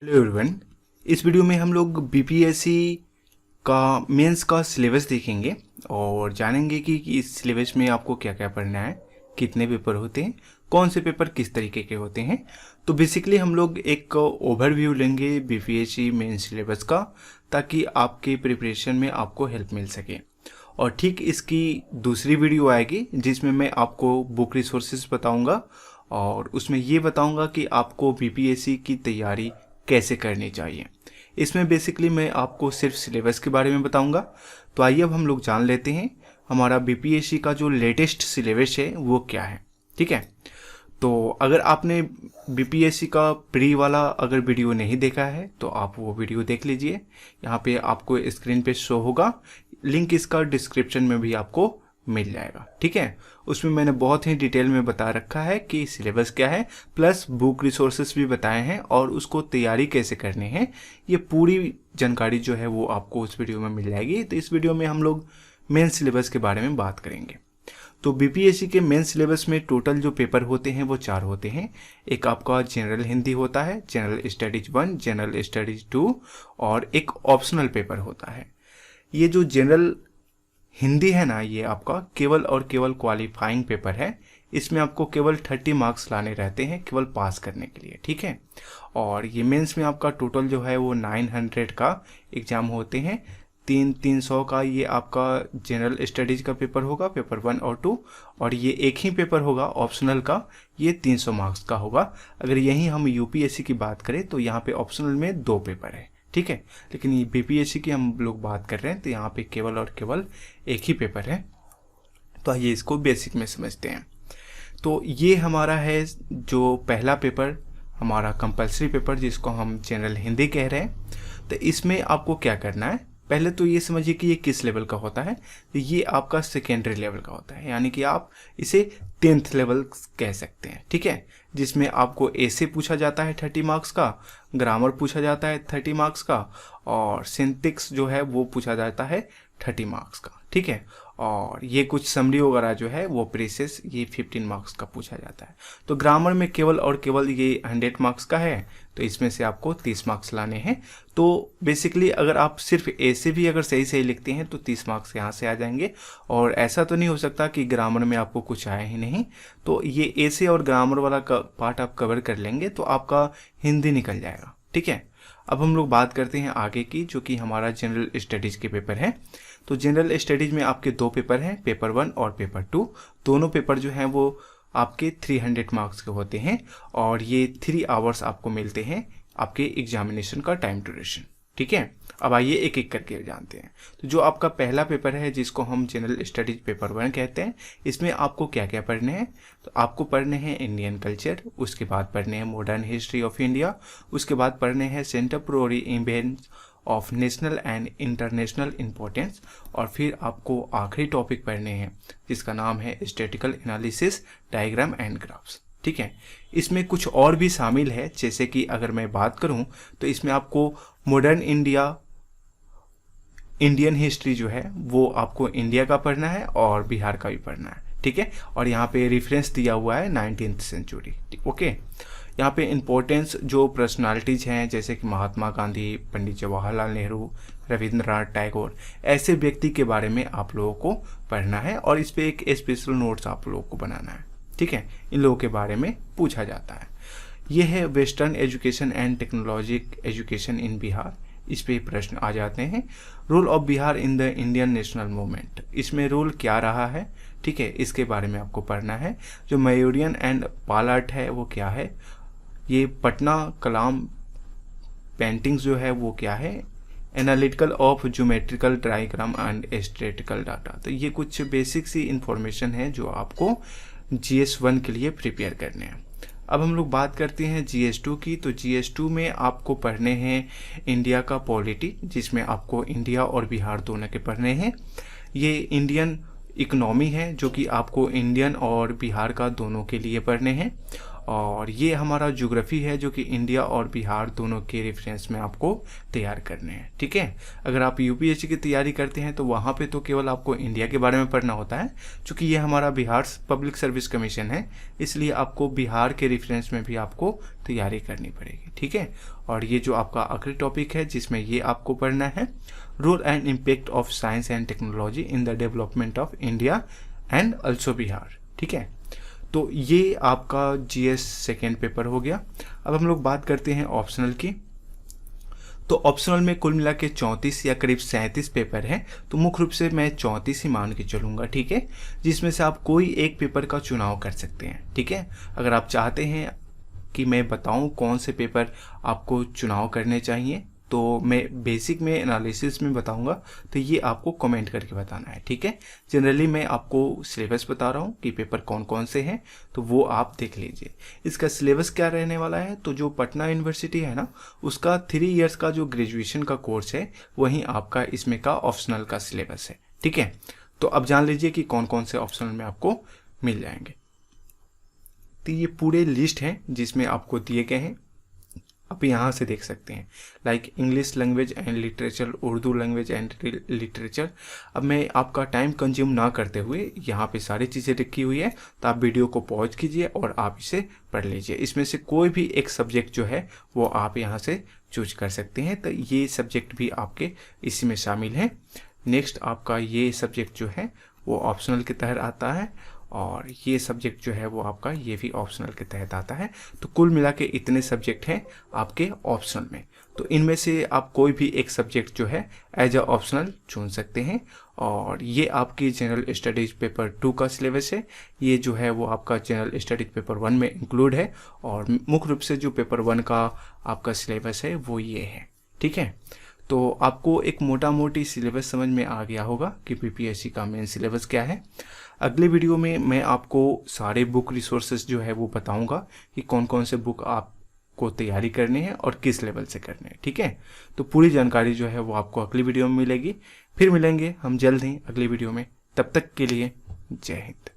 Hello everyone. इस video में हम लोग बीपीएससी का मेंस का सिलेबस देखेंगे और जानेंगे कि इस सिलेबस में आपको क्या क्या पढ़ना है, कितने पेपर होते हैं, कौन से पेपर किस तरीके के होते हैं। तो बेसिकली हम लोग एक ओवरव्यू लेंगे बीपीएससी मेंस सिलेबस का, ताकि आपके प्रिपरेशन में आपको हेल्प मिल सके। और ठीक इसकी दूसरी वीडियो आएगी जिसमें मैं आपको बुक रिसोर्सेज बताऊंगा और उसमें ये बताऊंगा कि आपको बीपीएससी की तैयारी कैसे करनी चाहिए। इसमें बेसिकली मैं आपको सिर्फ सिलेबस के बारे में बताऊंगा। तो आइए अब हम लोग जान लेते हैं हमारा बीपीएससी का जो लेटेस्ट सिलेबस है वो क्या है। ठीक है, तो अगर आपने बीपीएससी का प्री वाला अगर वीडियो नहीं देखा है तो आप वो वीडियो देख लीजिए। यहाँ पे आपको स्क्रीन पे शो होगा, लिंक इसका डिस्क्रिप्शन में भी आपको मिल जाएगा। ठीक है, उसमें मैंने बहुत ही डिटेल में बता रखा है कि सिलेबस क्या है, प्लस बुक रिसोर्सेस भी बताए हैं और उसको तैयारी कैसे करनी है। ये पूरी जानकारी जो है वो आपको उस वीडियो में मिल जाएगी। तो इस वीडियो में हम लोग मेन सिलेबस के बारे में बात करेंगे। तो बीपीएससी के मेन सिलेबस में टोटल जो पेपर होते हैं वो 4 होते हैं। एक आपका जनरल हिंदी होता है, जनरल स्टडीज 1, जनरल स्टडीज 2 और एक ऑप्शनल पेपर होता है। ये जो जनरल हिंदी है ना, ये आपका केवल और केवल क्वालिफाइंग पेपर है। इसमें आपको केवल 30 मार्क्स लाने रहते हैं केवल पास करने के लिए। ठीक है, और ये मेंस में आपका टोटल जो है वो 900 का एग्जाम होते हैं। 300 का ये आपका जनरल स्टडीज का पेपर होगा, पेपर 1 और 2, और ये एक ही पेपर होगा ऑप्शनल का, ये 300 मार्क्स का होगा। अगर यही हम यूपीएससी की बात करें तो यहाँ पे ऑप्शनल में 2 पेपर है। ठीक है, लेकिन ये बीपीएससी की हम लोग बात कर रहे हैं तो यहाँ पे केवल और केवल एक ही पेपर है। तो आइए इसको बेसिक में समझते हैं। तो ये हमारा है जो पहला पेपर, हमारा कंपलसरी पेपर जिसको हम जनरल हिंदी कह रहे हैं। तो इसमें आपको क्या करना है, पहले तो ये समझिए कि ये किस लेवल का होता है। तो ये आपका सेकेंडरी लेवल का होता है, यानी कि आप इसे 10th लेवल कह सकते हैं। ठीक है, जिसमें आपको ऐसे पूछा जाता है 30 मार्क्स का, ग्रामर पूछा जाता है 30 मार्क्स का, और सिंटेक्स जो है वो पूछा जाता है 30 मार्क्स का। ठीक है, और ये कुछ समरी वगैरह जो है वो प्रेसेस ये 15 मार्क्स का पूछा जाता है। तो ग्रामर में केवल और केवल ये 100 मार्क्स का है, तो इसमें से आपको 30 मार्क्स लाने हैं। तो बेसिकली अगर आप सिर्फ ऐसे भी अगर सही सही लिखते हैं तो 30 मार्क्स यहाँ से आ जाएंगे। और ऐसा तो नहीं हो सकता कि ग्रामर में आपको कुछ आया ही नहीं, तो ये ऐसे और ग्रामर वाला पार्ट आप कवर कर लेंगे तो आपका हिंदी निकल जाएगा। ठीक है, अब हम लोग बात करते हैं आगे की, जो कि हमारा जनरल स्टडीज के पेपर है। तो जनरल स्टडीज में आपके 2 पेपर हैं, पेपर 1 और पेपर 2। दोनों पेपर जो हैं वो आपके 300 मार्क्स के होते हैं और ये 3 आवर्स आपको मिलते हैं आपके एग्जामिनेशन का टाइम ड्यूरेशन। ठीक है, अब आइए एक एक करके जानते हैं। तो जो आपका पहला पेपर है जिसको हम जनरल स्टडीज पेपर 1 कहते हैं, इसमें आपको क्या क्या पढ़ने हैं। तो आपको पढ़ने हैं इंडियन कल्चर, उसके बाद पढ़ने हैं मॉडर्न हिस्ट्री ऑफ इंडिया, उसके बाद पढ़ने हैं contemporary events of national and international importance, और फिर आपको आखिरी टॉपिक पढ़ने हैं जिसका नाम है statistical analysis, diagram and graphs. ठीक है, इसमें कुछ और भी शामिल है, जैसे कि अगर मैं बात करूं तो इसमें आपको मॉडर्न इंडिया, इंडियन हिस्ट्री जो है वो आपको इंडिया का पढ़ना है और बिहार का भी पढ़ना है। ठीक है, और यहाँ पे रेफरेंस दिया हुआ है 19th सेंचुरी। ओके, यहाँ पे इम्पोर्टेंस जो पर्सनालिटीज हैं जैसे कि महात्मा गांधी, पंडित जवाहरलाल नेहरू, रविंद्रनाथ टैगोर, ऐसे व्यक्ति के बारे में आप लोगों को पढ़ना है और इस पे एक स्पेशल नोट्स आप लोगों को बनाना है। ठीक है, इन लोगों के बारे में पूछा जाता है। ये है western education and technologic education in Bihar, इस पे प्रश्न आ जाते हैं। Role of Bihar in the Indian national movement, इसमें रोल क्या रहा है। ठीक है, इसके बारे में आपको पढ़ना है। जो मयूरियन एंड पालाट है वो क्या है, ये पटना कलाम पेंटिंग्स जो है वो क्या है, analytical of geometrical diagram and statistical data. तो ये कुछ बेसिक सी इंफॉर्मेशन है जो आपको GS 1 के लिए प्रिपेयर करने हैं। अब हम लोग बात करते हैं GS 2 की। तो GS 2 में आपको पढ़ने हैं इंडिया का पॉलिटी, जिसमें आपको इंडिया और बिहार दोनों के पढ़ने हैं। ये इंडियन इकोनॉमी है जो कि आपको इंडियन और बिहार का दोनों के लिए पढ़ने हैं। और ये हमारा ज्योग्राफी है जो कि इंडिया और बिहार दोनों के रेफरेंस में आपको तैयार करने हैं। ठीक है, अगर आप यूपीएससी की तैयारी करते हैं तो वहाँ पे तो केवल आपको इंडिया के बारे में पढ़ना होता है, क्योंकि ये हमारा बिहार पब्लिक सर्विस कमीशन है, इसलिए आपको बिहार के रेफरेंस में भी आपको तैयारी करनी पड़ेगी। ठीक है, और ये जो आपका आखिरी टॉपिक है जिसमें ये आपको पढ़ना है, role and impact of science and technology in the development of India and also Bihar. ठीक है, तो ये आपका जीएस सेकेंड पेपर हो गया। अब हम लोग बात करते हैं ऑप्शनल की। तो ऑप्शनल में कुल मिला के 34 या करीब 37 पेपर हैं, तो मुख्य रूप से मैं 34 ही मान के चलूँगा। ठीक है, जिसमें से आप कोई एक पेपर का चुनाव कर सकते हैं। ठीक है, अगर आप चाहते हैं कि मैं बताऊं कौन से पेपर आपको चुनाव करने चाहिए, तो मैं बेसिक में एनालिसिस में बताऊंगा, तो ये आपको कमेंट करके बताना है। ठीक है, जनरली मैं आपको सिलेबस बता रहा हूँ कि पेपर कौन कौन से हैं, तो वो आप देख लीजिए। इसका सिलेबस क्या रहने वाला है, तो जो पटना यूनिवर्सिटी है ना, उसका 3 इयर्स का जो ग्रेजुएशन का कोर्स है वहीं आपका इसमें का ऑप्शनल का सिलेबस है। ठीक है, तो अब जान लीजिए कि कौन कौन से ऑप्शनल में आपको मिल जाएंगे। तो ये पूरे लिस्ट हैं जिसमें आपको दिए गए हैं, आप यहाँ से देख सकते हैं, like English language and literature, Urdu language and literature. अब मैं आपका टाइम कंज्यूम ना करते हुए यहाँ पे सारी चीज़ें लिखी हुई है, तो आप वीडियो को पॉज कीजिए और आप इसे पढ़ लीजिए। इसमें से कोई भी एक सब्जेक्ट जो है वो आप यहाँ से चूज कर सकते हैं, तो ये सब्जेक्ट भी आपके इसी में शामिल है। नेक्स्ट आपका ये सब्जेक्ट जो है वो ऑप्शनल के तहत आता है, और ये सब्जेक्ट जो है वो आपका ये भी ऑप्शनल के तहत आता है। तो कुल मिला के इतने सब्जेक्ट हैं आपके ऑप्शनल में, तो इनमें से आप कोई भी एक सब्जेक्ट जो है एज अ ऑप्शनल चुन सकते हैं। और ये आपकी जनरल स्टडीज पेपर 2 का सिलेबस है, ये जो है वो आपका जनरल स्टडीज पेपर 1 में इंक्लूड है, और मुख्य रूप से जो पेपर 1 का आपका सिलेबस है वो ये है। ठीक है, तो आपको एक मोटा मोटी सिलेबस समझ में आ गया होगा कि बीपीएससी का मेन सिलेबस क्या है। अगले वीडियो में मैं आपको सारे बुक रिसोर्सेज जो है वो बताऊंगा कि कौन कौन से बुक आपको तैयारी करने हैं और किस लेवल से करने हैं। ठीक है, तो पूरी जानकारी जो है वो आपको अगली वीडियो में मिलेगी। फिर मिलेंगे हम जल्द ही अगली वीडियो में, तब तक के लिए जय हिंद।